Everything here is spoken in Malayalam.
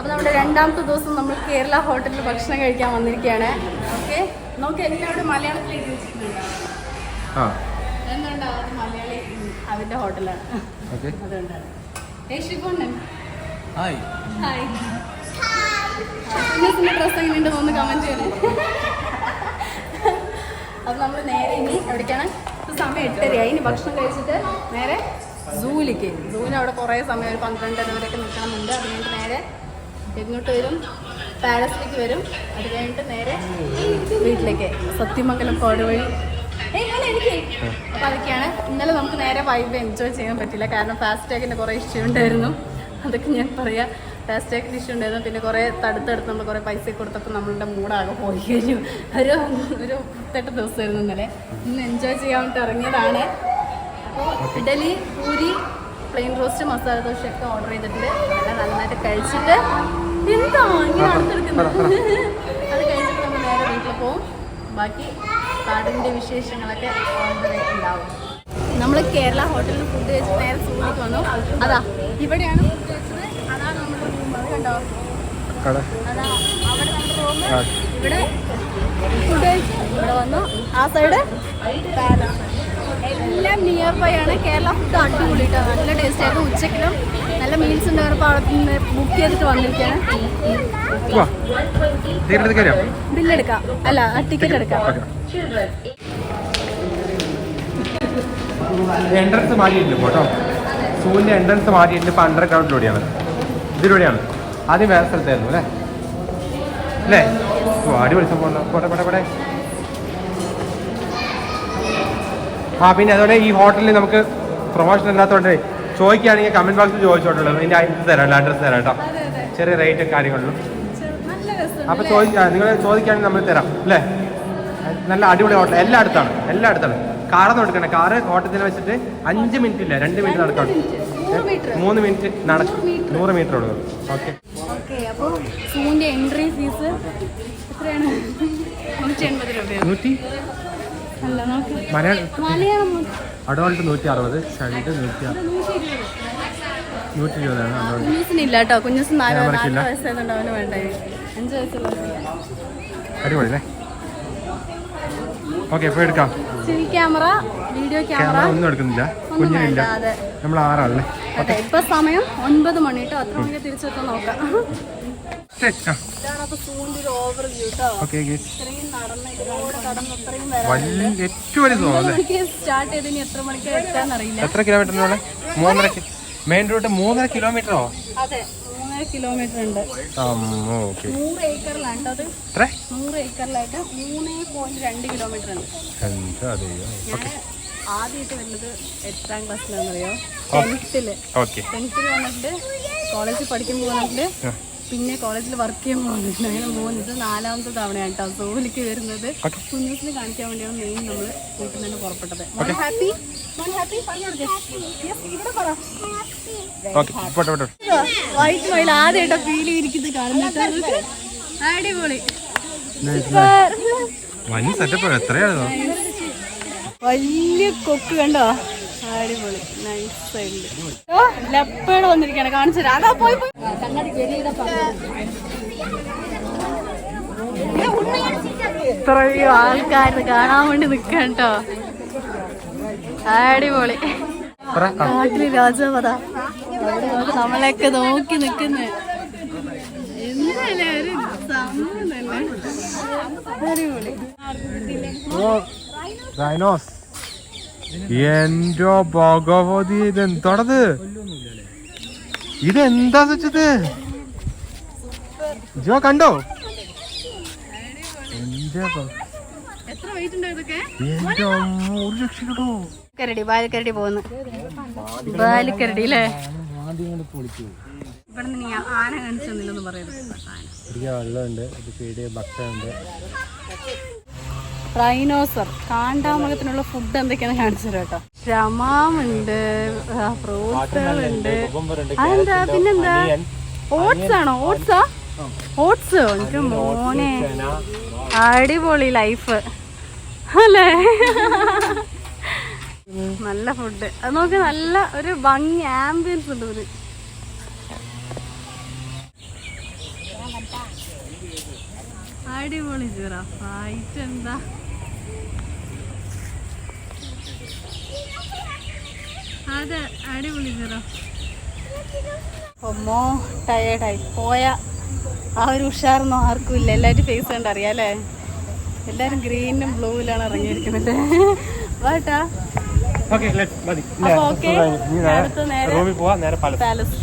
അപ്പോൾ നമ്മുടെ രണ്ടാമത്തെ ദിവസം നമ്മൾ കേരള ഹോട്ടലിൽ ഭക്ഷണം കഴിക്കാൻ വന്നിരിക്കുകയാണ്. ഓക്കെ, നമുക്ക് എല്ലാവരും മലയാളത്തിൽ എഴുതി വെച്ചിട്ടുണ്ട്. എന്തുകൊണ്ടാണ് മലയാളി അതിൻ്റെ ഹോട്ടലാണ്, അതുകൊണ്ടാണ്. ഹായ് ഹായ്, ഡ്രസ് എങ്ങനെയുണ്ട് ഒന്ന് കമൻറ്റ് ചെയ്യണേ. അപ്പോൾ നമ്മൾ നേരെ ഇനി എവിടേക്കാണ്? സമയം 8:30 ഇനി ഭക്ഷണം കഴിച്ചിട്ട് നേരെ സൂവിലേക്ക്. സൂവിന് അവിടെ കുറേ സമയം, ഒരു 12:30 വരെയൊക്കെ നിൽക്കണമെന്നുണ്ട്. അത് കഴിഞ്ഞിട്ട് നേരെ എങ്ങോട്ട് വരും? പാലസിലേക്ക് വരും. അത് കഴിഞ്ഞിട്ട് നേരെ വീട്ടിലേക്ക്, സത്യമംഗലം കോട് വഴി. അപ്പോൾ അതൊക്കെയാണ്. ഇന്നലെ നമുക്ക് നേരെ വൈബ് എൻജോയ് ചെയ്യാൻ പറ്റില്ല, കാരണം ഫാസ്റ്റാഗിൻ്റെ കുറേ ഇഷ്യൂ ഉണ്ടായിരുന്നു. അതൊക്കെ ഞാൻ പറയാം. ഫാസ്റ്റാഗിൻ്റെ ഇഷ്യൂ ഉണ്ടായിരുന്നു. പിന്നെ കുറേ തടുത്തെടുത്ത് നമ്മൾ കുറേ പൈസ കൊടുത്തപ്പോൾ നമ്മളുടെ മൂടാകെ പോയി കഴിഞ്ഞു. ഒരു 8 ദിവസമായിരുന്നു ഇന്നലെ. ഇന്ന് എൻജോയ് ചെയ്യാൻ വേണ്ടി ഇറങ്ങിയതാണ്. അപ്പോൾ ഇഡലി, പൂരി, പ്ലെയിൻ റോസ്റ്റ്, മസാല ദോശയൊക്കെ ഓർഡർ ചെയ്തിട്ടുണ്ട്. എല്ലാം നന്നായിട്ട് കഴിച്ചിട്ട് എന്താ ഇങ്ങനെ അടുത്തെടുക്കുന്നത്, അത് കഴിച്ചിട്ട് നമ്മൾ നേരെ വീട്ടിൽ പോവും. ബാക്കി കാടിൻ്റെ വിശേഷങ്ങളൊക്കെ ഉണ്ടാവും. നമ്മൾ കേരള ഹോട്ടലിൽ ഫുഡ് കഴിച്ചിട്ട് നേരെ സൂവിലേക്ക് വന്നു. അതാ ഇവിടെയാണ് ഫുഡ് കഴിച്ചത്. അതാണ് നമ്മുടെ റൂം. അത് കണ്ടോ? അതാ അവിടെ നമ്മുടെ റൂം. ഇവിടെ ഫുഡ് കഴിച്ച് ഇവിടെ വന്നു. ആ സൈഡ് പാലസ്. എല്ലാം നിയർ ബൈ ആണ്. കേരള ഫുഡ് അടിപൊളിയിട്ടാണ്, നല്ല ടേസ്റ്റ് ആയിരുന്നു. ഉച്ചക്കിലും നല്ല മീൽസ് ഉണ്ടായിരുന്നപ്പോൾ അവിടെ നിന്ന് ബുക്ക് ചെയ്തിട്ട് വന്നിരിക്കുകയാണ്. ബില്ലെടുക്കാം, അല്ല ടിക്കറ്റ് എടുക്കാം. എൻട്രൻസ് മാറ്റിയിട്ടുണ്ട് കേട്ടോ. സൂവിൻ്റെ എൻട്രൻസ് മാറ്റിയിട്ടുണ്ട്. ഇപ്പോൾ അണ്ടർഗ്രൗണ്ടിലൂടെയാണ്, ഇതിലൂടെയാണ്. ആദ്യം വേറെ സ്ഥലത്തായിരുന്നു അല്ലേ അല്ലേ? അടിപൊളി സംഭവം. പോട്ടെ. പിന്നെ അതോടെ ഈ ഹോട്ടലിൽ നമുക്ക് പ്രൊമോഷൻ ഇല്ലാത്തതുകൊണ്ട് ചോദിക്കുകയാണെങ്കിൽ കമൻറ്റ് ബോക്സിൽ ചോദിച്ചോട്ടുള്ളൂ. ഇതിൻ്റെ തരാം, അഡ്രസ്സ് തരാം കേട്ടോ. ചെറിയ റേറ്റും കാര്യങ്ങളിലും. അപ്പോൾ നിങ്ങൾ ചോദിക്കുകയാണെങ്കിൽ നമ്മൾ തരാം അല്ലേ? നല്ല അടിപൊളി ഹോട്ടൽ. എല്ലാം അടുത്താണ്. കാറൊന്നും എടുക്കണേ. കാറ് ഹോട്ടലിൽ വെച്ചിട്ട് 5 മിനിറ്റ് ഇല്ല, 2 മിനിറ്റ് നടക്കണം. 3 മിനിറ്റ് 100 മീറ്റർ ഉള്ളൂ. ഓക്കെ. അപ്പോൾ സൂവിൻ്റെ എൻട്രി ഫീസ് എത്രയാണ്? 180 രൂപ. Malayalam adult 160, child 120. കുഞ്ഞുസിനില്ല കേട്ടോ. കുഞ്ഞുസ് 4 വയസ്സായതുകൊണ്ട് അവന് വേണ്ട. 5 വയസ്സുള്ള അടിപൊളിയല്ലേ? ഓക്കെ, ഇപ്പോൾ എടുക്കാം. ക്യാമറ, വീഡിയോ ക്യാമറ ഒന്നും എടുക്കുന്നില്ല, കുഞ്ഞിനില്ല. നമ്മൾ 6 ആളല്ലേ? അതെ, ഇപ്പൊ സമയം 9 മണി കേട്ടോ. അത്ര മണിക്ക് തിരിച്ചെത്താൻ നോക്കാം. സ്റ്റാർട്ട് ചെയ്ത് ഇനി എത്ര മണിക്ക് എത്താന്നറിയില്ല. എത്ര കിലോമീറ്ററിനുള്ള? 3.5 മെയിൻ റൂട്ട് 3.5 കിലോമീറ്ററോ? അതെ, 3.5 കിലോമീറ്റർ ഉണ്ട്. 100 ഏക്കറിലാണ് കേട്ടോ. അത് 100 ഏക്കറിലായിട്ട് 3.2 കിലോമീറ്റർ ഉണ്ട്. ആദ്യമായിട്ട് വരുന്നത് 8ാം ക്ലാസ്സിലാണെന്നറിയോ? 10th വന്നിട്ട് കോളേജിൽ പഠിക്കുമ്പോൾ വന്നിട്ട്, പിന്നെ കോളേജിൽ വർക്ക് ചെയ്യുമ്പോൾ വന്നിട്ടുണ്ട്. അങ്ങനെ പോകുന്നത് 4ാമത്തെ തവണയാണ് കേട്ടോ സൂവിലേക്ക് വരുന്നത്. കുഞ്ഞുസിനെ കാണിക്കാൻ വേണ്ടിയാണ് മെയിൻ നമ്മൾ വീട്ടിൽ നിന്ന് പുറപ്പെട്ടത്. ഹാപ്പി വൈറ്റ് മയിൽ ആദ്യമായിട്ടോ ഫീൽ ചെയ്തിരിക്കുന്നത് കാണുന്നത്. അടിപൊളി, വലിയ കൊക്ക് കണ്ടോ? അടിപൊളി, നൈസായിട്ട്. ലെപ്പേഡ് വന്നിരിക്കാണ്, കാണിച്ചു തരാം. അതാ പോയി ഇത്രയും ആൾക്കാർ കാണാൻ വേണ്ടി നിൽക്കാൻ കേട്ടോ. അടിപൊളി. കാട്ടില് രാജാവതാ നമ്മളെയൊക്കെ നോക്കി നിൽക്കുന്നത്. എന്തല്ലേ ഒരു സംഭവം തന്നെ. അടിപൊളി. എന്റെ ഭഗവതി, ഇതെന്താണത്? ഇതെന്താ വെച്ചത്? ജോ കണ്ടോ? എത്ര വെയിറ്റ് ഉണ്ടോ ഇതൊക്കെ? ഒരു രക്ഷപ്പെടോ. ബാലിക്കരടി പോകുന്നു. ബാലിക്കരടി അല്ലേ? ഇവിടെ നിന്ന് ഞാൻ ആന കാണിച്ചൊന്നില്ലെന്ന് പറയുന്നത്. വെള്ളമുണ്ട്, ഭക്ഷണമുണ്ട്. റൈനോസർ, കാണ്ടാമൃഗത്തിനുള്ള ഫുഡ് എന്തൊക്കെയാണ് കാണിച്ചു തരാം കേട്ടോ. ഷമാമുണ്ട്, ഫ്രൂട്ട്സുകളുണ്ട്. അതെന്താ? പിന്നെന്താ? ഓട്സ് ആണോ? ഓട്സ്. എനിക്ക് മോനെ അടിപൊളി ലൈഫ് അല്ലേ? നല്ല ഫുഡ്. അത് നോക്കി, നല്ല ഒരു ഭംഗി, ആംബിയൻസ് ഉണ്ട്. ഒരു അടിപൊളി ജിറാഫ് ഹൈറ്റ് എന്താ. അതെ അടിപൊളി ജിറാഫ്. ഒമ്മോ ടയേർഡായി പോയ ആ ഒരു ഉഷാറൊന്നും ആർക്കും ഇല്ല. എല്ലാവരും ഫേസ് കണ്ട് അറിയാല്ലേ. എല്ലാരും ഗ്രീനും ബ്ലൂവിലാണ് ഇറങ്ങിയിരിക്കുന്നത്. വാട്ടാ ഓക്കെ മതി. ഓക്കെ അടുത്ത് നേരെ റൂമിൽ പോവാം, നേരെ പാലസ്.